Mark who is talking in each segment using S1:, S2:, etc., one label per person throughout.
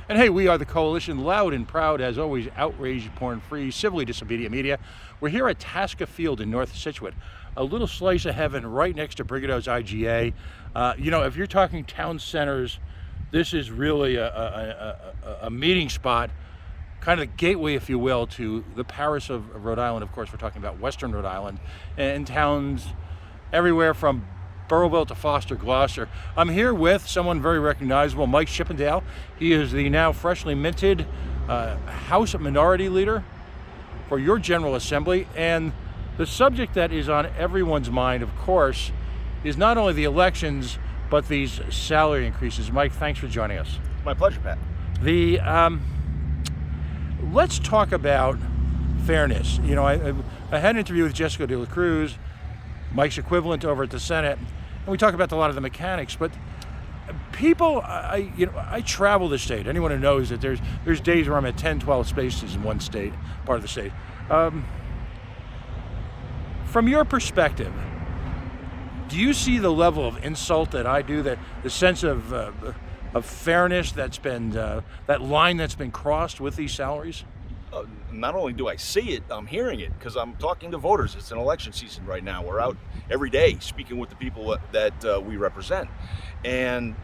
S1: And hey, we are the Coalition, loud and proud, as always, outraged, porn-free, civilly disobedient media. We're here at Tasca Field in North Scituate, a little slice of heaven right next to Brigado's IGA. If you're talking town centers, this is really a meeting spot, kind of the gateway, if you will, to the Paris of Rhode Island. Of course, we're talking about Western Rhode Island, and towns everywhere from Burrillville to Foster, Gloucester. I'm here with someone very recognizable, Mike Chippendale. He is the now freshly minted House Minority Leader for your General Assembly. And the subject that is on everyone's mind, of course, is not only the elections, but these salary increases. Mike, thanks for joining us.
S2: My pleasure, Pat.
S1: Let's talk about fairness. I had an interview with Jessica De La Cruz, Mike's equivalent over at the Senate, and we talk about a lot of the mechanics, but people, I travel the state. Anyone who knows that there's days where I'm at 10, 12 spaces in one state, part of the state. From your perspective, do you see the level of insult that I do, that the sense of fairness that's been, that line that's been crossed with these salaries?
S2: Not only do I see it, I'm hearing it because I'm talking to voters. It's an election season right now. We're out every day speaking with the people that we represent. And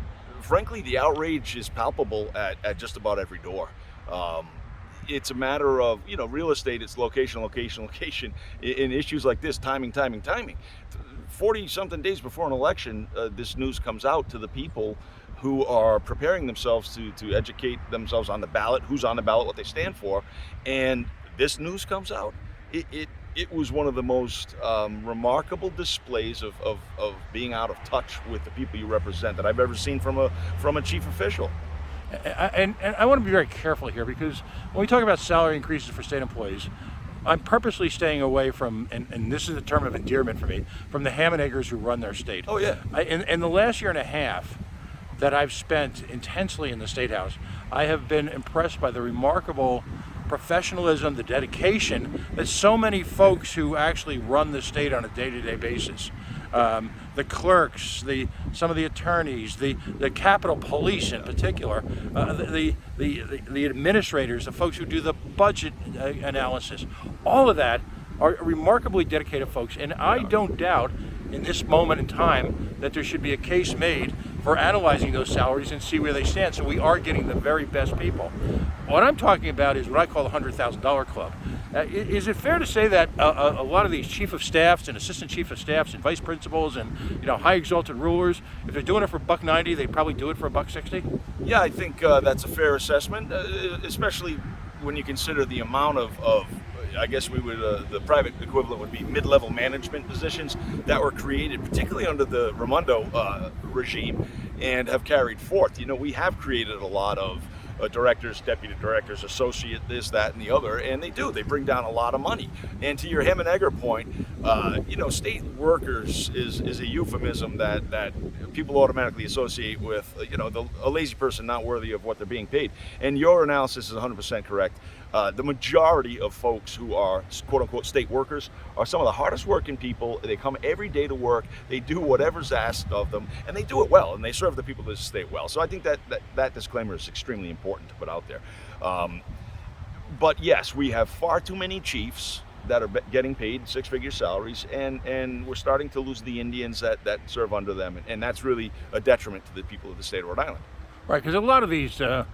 S2: frankly, the outrage is palpable at just about every door. It's a matter of, real estate, it's location. In issues like this, timing. 40-something days before an election, this news comes out to the people who are preparing themselves to educate themselves on the ballot, who's on the ballot, what they stand for, and this news comes out. It was one of the most remarkable displays of being out of touch with the people you represent that I've ever seen from a chief official.
S1: And I want to be very careful here, because when we talk about salary increases for state employees, I'm purposely staying away from, and this is a term of endearment for me, from the ham and eggers who run their state.
S2: Oh, yeah.
S1: In the last year and a half that I've spent intensely in the State House, I have been impressed by the remarkable professionalism, the dedication that so many folks who actually run the state on a day-to-day basis, the clerks, some of the attorneys, the Capitol Police in particular, the administrators, the folks who do the budget analysis, all of that are remarkably dedicated folks. And I don't doubt in this moment in time that there should be a case made for analyzing those salaries and see where they stand. So we are getting the very best people. What I'm talking about is what I call the $100,000 club. Is it fair to say that a lot of these chief of staffs and assistant chief of staffs and vice principals and high exalted rulers, if they're doing it for $1.90, they probably do it for $1.60?
S2: Yeah, I think that's a fair assessment, especially when you consider the amount of I guess we would, the private equivalent would be mid-level management positions that were created, particularly under the Raimondo regime, and have carried forth. We have created a lot of directors, deputy directors, associate this, that, and the other, and they bring down a lot of money. And to your hem and egger point, state workers is a euphemism that people automatically associate with, a lazy person not worthy of what they're being paid. And your analysis is 100% correct. The majority of folks who are quote-unquote state workers are some of the hardest working people. They come every day to work, they do whatever's asked of them, and they do it well, and they serve the people of the state well. So I think that disclaimer is extremely important to put out there. But yes, we have far too many chiefs that are getting paid six-figure salaries, and we're starting to lose the Indians that serve under them, and that's really a detriment to the people of the state of Rhode Island.
S1: Right, because a lot of these are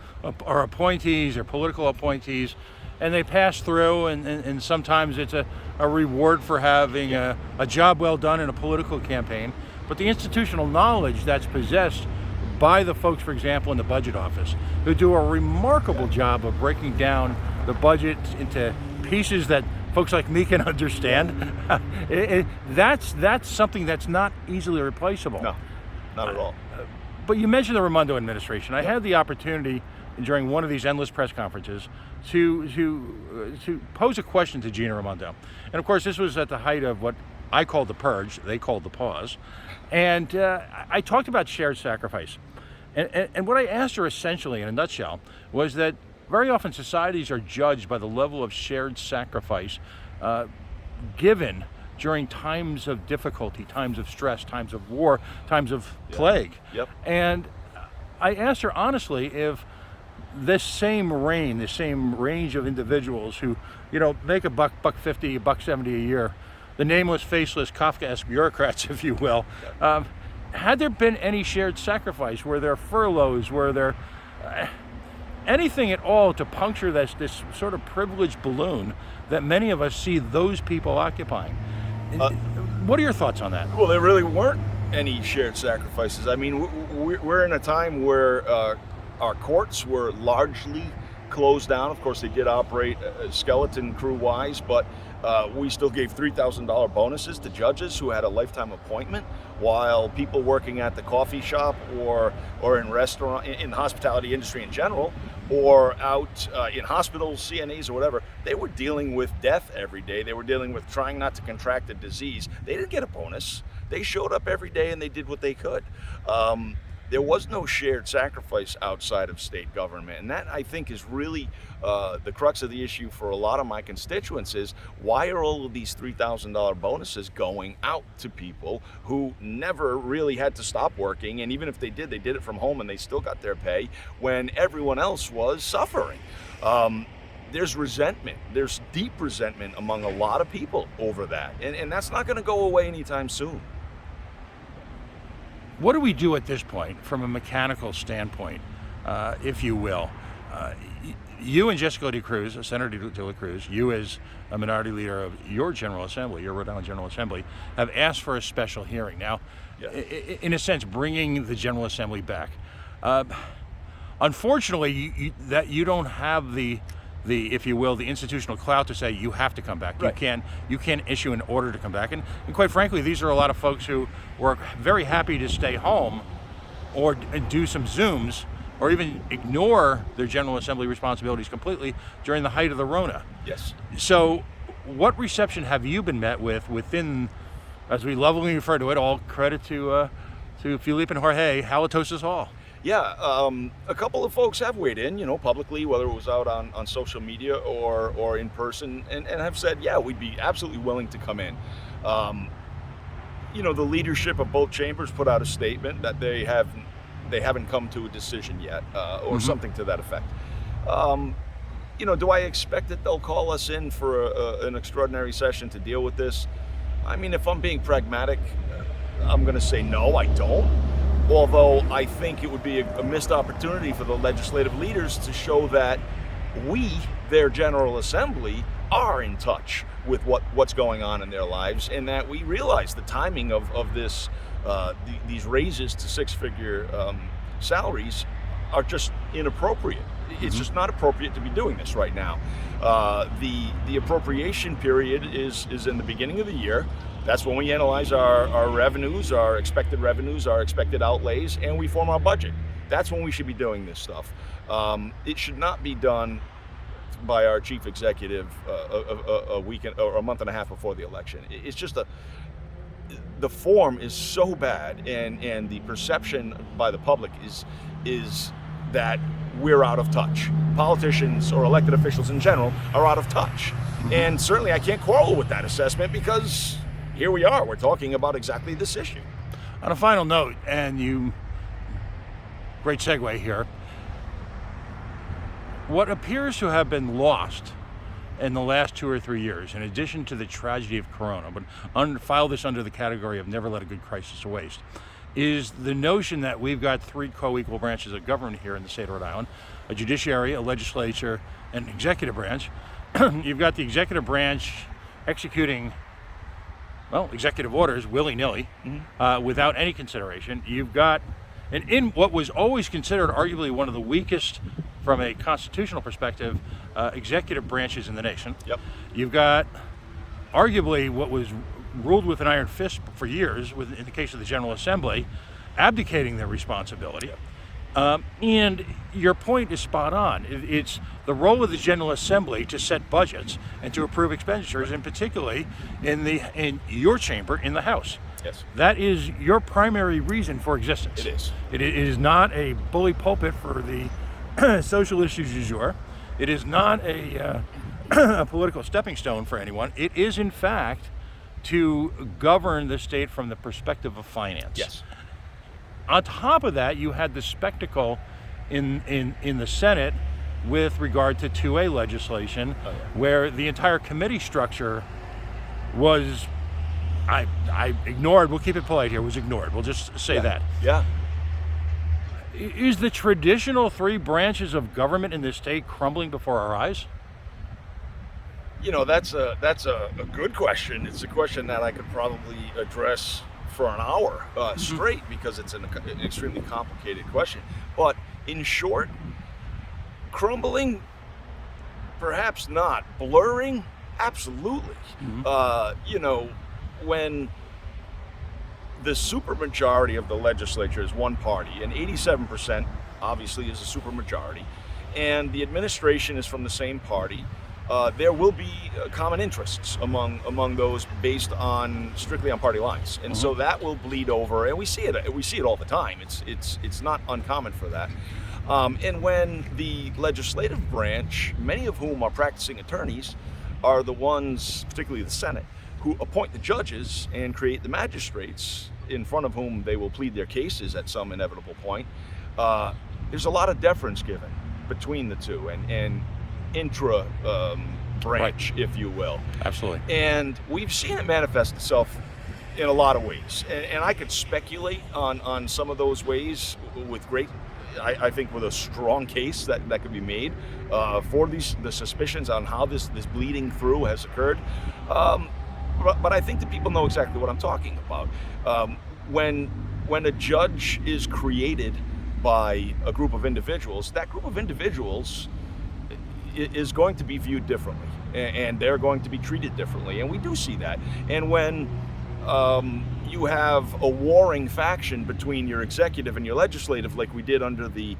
S1: appointees or political appointees, and they pass through, and sometimes it's a reward for having a job well done in a political campaign. But the institutional knowledge that's possessed by the folks, for example, in the budget office, who do a remarkable job of breaking down the budget into pieces that folks like me can understand, that's something that's not easily replaceable.
S2: No, not at all.
S1: But you mentioned the Raimondo administration. I had the opportunity during one of these endless press conferences to pose a question to Gina Raimondo. And of course, this was at the height of what I called the purge, they called the pause. And I talked about shared sacrifice. And what I asked her essentially in a nutshell was that very often societies are judged by the level of shared sacrifice given during times of difficulty, times of stress, times of war, times of plague.
S2: Yep.
S1: And I asked her honestly if this same range of individuals who, make a $1.50, $1.70 a year, the nameless, faceless, Kafkaesque bureaucrats, if you will, had there been any shared sacrifice? Were there furloughs? Were there anything at all to puncture this sort of privileged balloon that many of us see those people occupying? What are your thoughts on that?
S2: Well, there really weren't any shared sacrifices. I mean, we're in a time where our courts were largely closed down. Of course, they did operate skeleton crew-wise, but we still gave $3,000 bonuses to judges who had a lifetime appointment, while people working at the coffee shop or in restaurant, in the hospitality industry in general, or out in hospitals, CNAs or whatever, they were dealing with death every day. They were dealing with trying not to contract a disease. They didn't get a bonus. They showed up every day and they did what they could. There was no shared sacrifice outside of state government. And that, I think, is really the crux of the issue for a lot of my constituents is, why are all of these $3,000 bonuses going out to people who never really had to stop working? And even if they did it from home and they still got their pay when everyone else was suffering. There's resentment. There's deep resentment among a lot of people over that. And that's not going to go away anytime soon.
S1: What do we do at this point from a mechanical standpoint, if you will? You and Jessica De Cruz, Senator De La Cruz, you as a minority leader of your General Assembly, your Rhode Island General Assembly, have asked for a special hearing. Now, in a sense, bringing the General Assembly back. Unfortunately, you don't have the, if you will, the institutional clout to say you have to come back. Right. You can't issue an order to come back. And quite frankly, these are a lot of folks who were very happy to stay home or do some Zooms or even ignore their General Assembly responsibilities completely during the height of the Rona.
S2: Yes.
S1: So what reception have you been met with within, as we lovingly refer to it, all credit to Philippe and Jorge, Halitosis Hall?
S2: Yeah, a couple of folks have weighed in, publicly, whether it was out on social media or in person, and have said, yeah, we'd be absolutely willing to come in. The leadership of both chambers put out a statement that they haven't come to a decision yet, or something to that effect. Do I expect that they'll call us in for an extraordinary session to deal with this? I mean, if I'm being pragmatic, I'm going to say no, I don't. Although I think it would be a missed opportunity for the legislative leaders to show that we, their General Assembly, are in touch with what's going on in their lives, and that we realize the timing of this, these raises to six-figure salaries are just inappropriate. It's just not appropriate to be doing this right now. The appropriation period is in the beginning of the year. That's when we analyze our revenues, our expected outlays, and we form our budget. That's when we should be doing this stuff. It should not be done by our chief executive a week or a month and a half before the election. It's just the form is so bad, and the perception by the public is that we're out of touch. Politicians or elected officials in general are out of touch. And certainly I can't quarrel with that assessment, because here we are, we're talking about exactly this issue.
S1: On a final note, and great segue here, what appears to have been lost in the last 2 or 3 years, in addition to the tragedy of Corona, but file this under the category of never let a good crisis waste, is the notion that we've got 3 co-equal branches of government here in the state of Rhode Island: a judiciary, a legislature, and an executive branch. You've got the executive branch executing executive orders willy-nilly, without any consideration. You've got, and in what was always considered arguably one of the weakest from a constitutional perspective, executive branches in the nation.
S2: Yep.
S1: You've got arguably what was ruled with an iron fist for years, in the case of the General Assembly, abdicating their responsibility. And your point is spot on. It's the role of the General Assembly to set budgets and to approve expenditures, and particularly in your chamber, in the House.
S2: Yes.
S1: That is your primary reason for existence.
S2: It is.
S1: It is not a bully pulpit for the social issues du jour. It is not a political stepping stone for anyone. It is, in fact, to govern the state from the perspective of finance.
S2: Yes.
S1: On top of that, you had the spectacle in the Senate with regard to 2A legislation, where the entire committee structure was, I ignored, we'll keep it polite here, was ignored. We'll just say that.
S2: Yeah.
S1: Is the traditional 3 branches of government in this state crumbling before our eyes?
S2: You know, that's a good question. It's a question that I could probably address for an hour straight, because it's an extremely complicated question. But in short, crumbling, perhaps not. Blurring, absolutely. You know, when the supermajority of the legislature is one party, and 87% obviously is a supermajority, and the administration is from the same party, there will be common interests among those based on strictly on party lines, and so that will bleed over, and we see it all the time. It's not uncommon for that. And when the legislative branch, many of whom are practicing attorneys, are the ones, particularly the Senate, who appoint the judges and create the magistrates in front of whom they will plead their cases at some inevitable point, there's a lot of deference given between the two, and intra branch, if you will.
S1: Absolutely.
S2: And we've seen it manifest itself in a lot of ways. And I could speculate on some of those ways with great, I think with a strong case that could be made for the suspicions on how this bleeding through has occurred. But I think that people know exactly what I'm talking about. When a judge is created by a group of individuals, that group of individuals is going to be viewed differently, and they're going to be treated differently, and we do see that. And when you have a warring faction between your executive and your legislative, like we did under the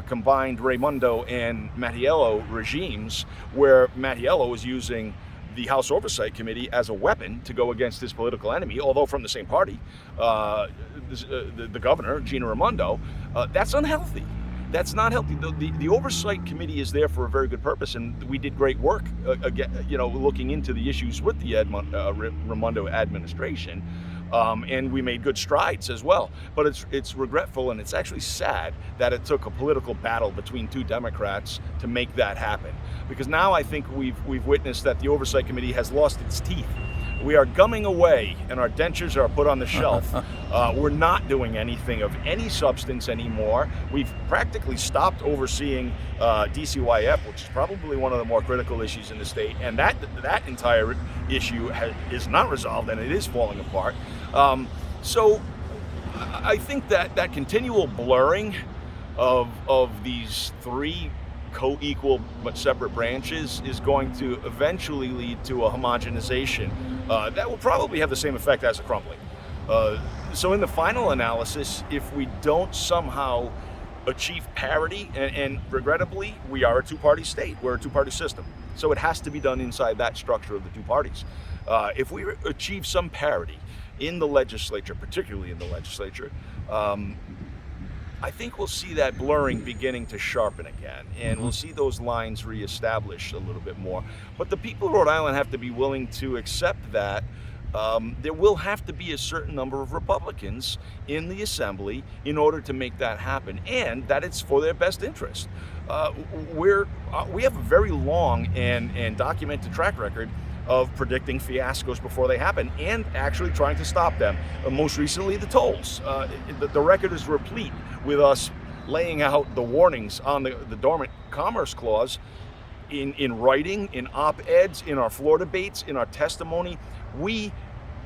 S2: combined Raimondo and Mattiello regimes, where Mattiello was using the House Oversight Committee as a weapon to go against his political enemy, although from the same party, the governor, Gina Raimondo, that's unhealthy. That's not healthy. The Oversight Committee is there for a very good purpose, and we did great work, looking into the issues with the Raimondo administration, and we made good strides as well. But it's regretful, and it's actually sad that it took a political battle between 2 Democrats to make that happen. Because now I think we've witnessed that the Oversight Committee has lost its teeth. We are gumming away, and our dentures are put on the shelf. We're not doing anything of any substance anymore. We've practically stopped overseeing DCYF, which is probably one of the more critical issues in the state, and that entire issue is not resolved, and it is falling apart. So I think that continual blurring of these 3 co-equal but separate branches is going to eventually lead to a homogenization that will probably have the same effect as a crumbling. So in the final analysis, if we don't somehow achieve parity, and regrettably, we are a 2-party state, we're a 2-party system, so it has to be done inside that structure of the 2 parties. If we achieve some parity in the legislature, particularly in the legislature, I think we'll see that blurring beginning to sharpen again, and we'll see those lines reestablished a little bit more. But the people of Rhode Island have to be willing to accept that there will have to be a certain number of Republicans in the Assembly in order to make that happen, and that it's for their best interest. We have a very long and documented track record of predicting fiascos before they happen and actually trying to stop them. Most recently, the tolls. The record is replete with us laying out the warnings on the Dormant Commerce Clause in writing, in op-eds, in our floor debates, in our testimony. We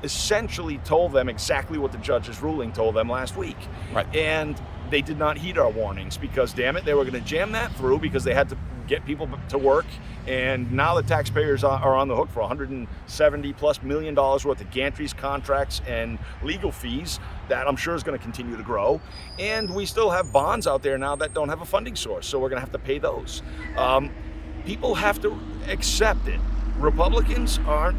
S2: essentially told them exactly what the judge's ruling told them last week.
S1: Right.
S2: And they did not heed our warnings because, damn it, they were going to jam that through because they had to get people to work, and now the taxpayers are on the hook for $170+ million worth of gantries, contracts, and legal fees that I'm sure is going to continue to grow. And we still have bonds out there now that don't have a funding source, so we're going to have to pay those. People have to accept it. Republicans aren't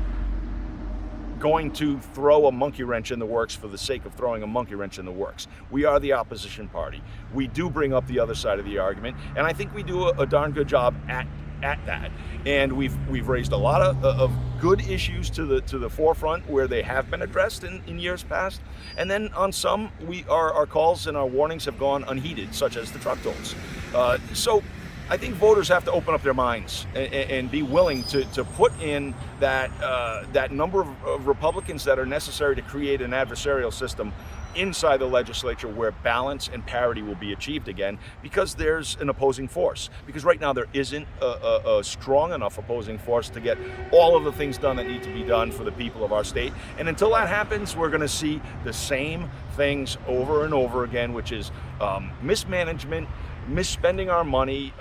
S2: going to throw a monkey wrench in the works for the sake of throwing a monkey wrench in the works. We are the opposition party. We do bring up the other side of the argument, and I think we do a darn good job at that. And we've raised a lot of good issues to the forefront where they have been addressed in years past. And then on some, our calls and our warnings have gone unheeded, such as the truck tolls. So I think voters have to open up their minds and be willing to put in that number of Republicans that are necessary to create an adversarial system inside the legislature where balance and parity will be achieved again, because there's an opposing force. Because right now there isn't a strong enough opposing force to get all of the things done that need to be done for the people of our state. And until that happens, we're going to see the same things over and over again, which is mismanagement, misspending our money,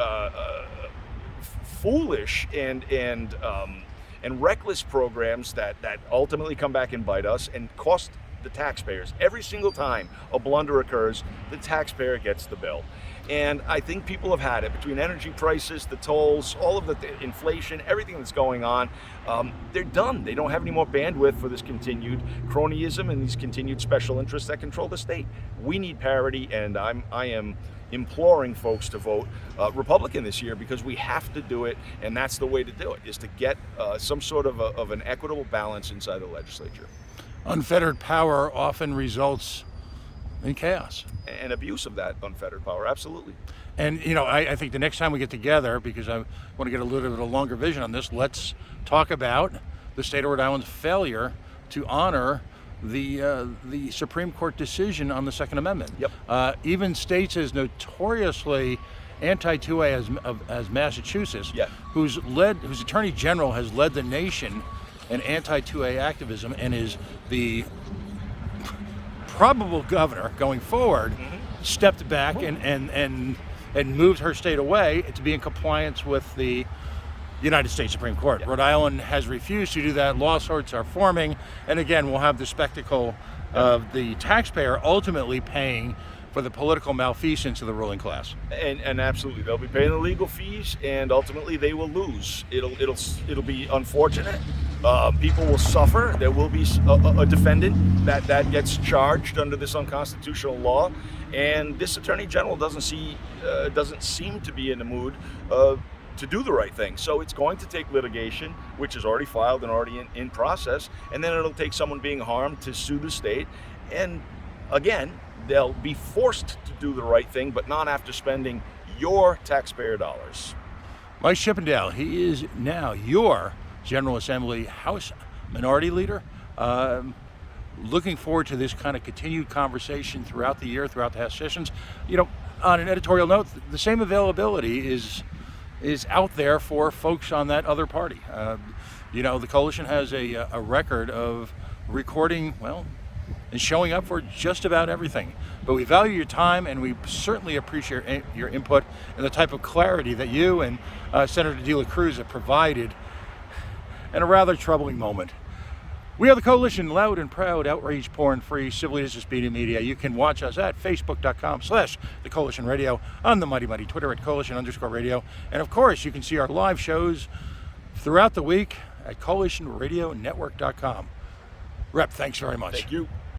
S2: foolish and reckless programs that ultimately come back and bite us and cost the taxpayers. Every single time a blunder occurs, the taxpayer gets the bill. And I think people have had it between energy prices, the tolls, all of the inflation, everything that's going on. They're done. They don't have any more bandwidth for this continued cronyism and these continued special interests that control the state. We need parity, and I am imploring folks to vote Republican this year, because we have to do it, and that's the way to do it, is to get some sort of an equitable balance inside the legislature.
S1: Unfettered power often results in chaos.
S2: And abuse of that unfettered power, absolutely.
S1: And, I think the next time we get together, because I want to get a little bit of a longer vision on this, let's talk about the state of Rhode Island's failure to honor the Supreme Court decision on the Second Amendment.
S2: Yep.
S1: Even states as notoriously anti-2A as Massachusetts,
S2: yeah,
S1: whose Attorney General has led the nation in anti-2A activism and is the probable governor going forward, stepped back and moved her state away to be in compliance with the United States Supreme Court.
S2: Yeah.
S1: Rhode Island has refused to do that. Lawsuits are forming, and again, we'll have the spectacle of the taxpayer ultimately paying for the political malfeasance of the ruling class.
S2: And absolutely, they'll be paying the legal fees, and ultimately they will lose. It'll be unfortunate. People will suffer. There will be a defendant that gets charged under this unconstitutional law, and this Attorney General doesn't seem to be in the mood to do the right thing. So it's going to take litigation, which is already filed and already in process, and then it'll take someone being harmed to sue the state. And again, they'll be forced to do the right thing, but not after spending your taxpayer dollars.
S1: Mike Chippendale, he is now your General Assembly House Minority Leader. Looking forward to this kind of continued conversation throughout the year, throughout the House sessions. On an editorial note, the same availability is out there for folks on that other party. The coalition has a record of recording, and showing up for just about everything. But we value your time, and we certainly appreciate your input and the type of clarity that you and Senator De La Cruz have provided in a rather troubling moment. We are the Coalition, loud and proud, outrage, porn-free, civilly disobedient media. You can watch us at facebook.com/The Coalition Radio, on the mighty Twitter at Coalition_radio. And of course, you can see our live shows throughout the week at CoalitionRadioNetwork.com. Rep, thanks very much.
S2: Thank you.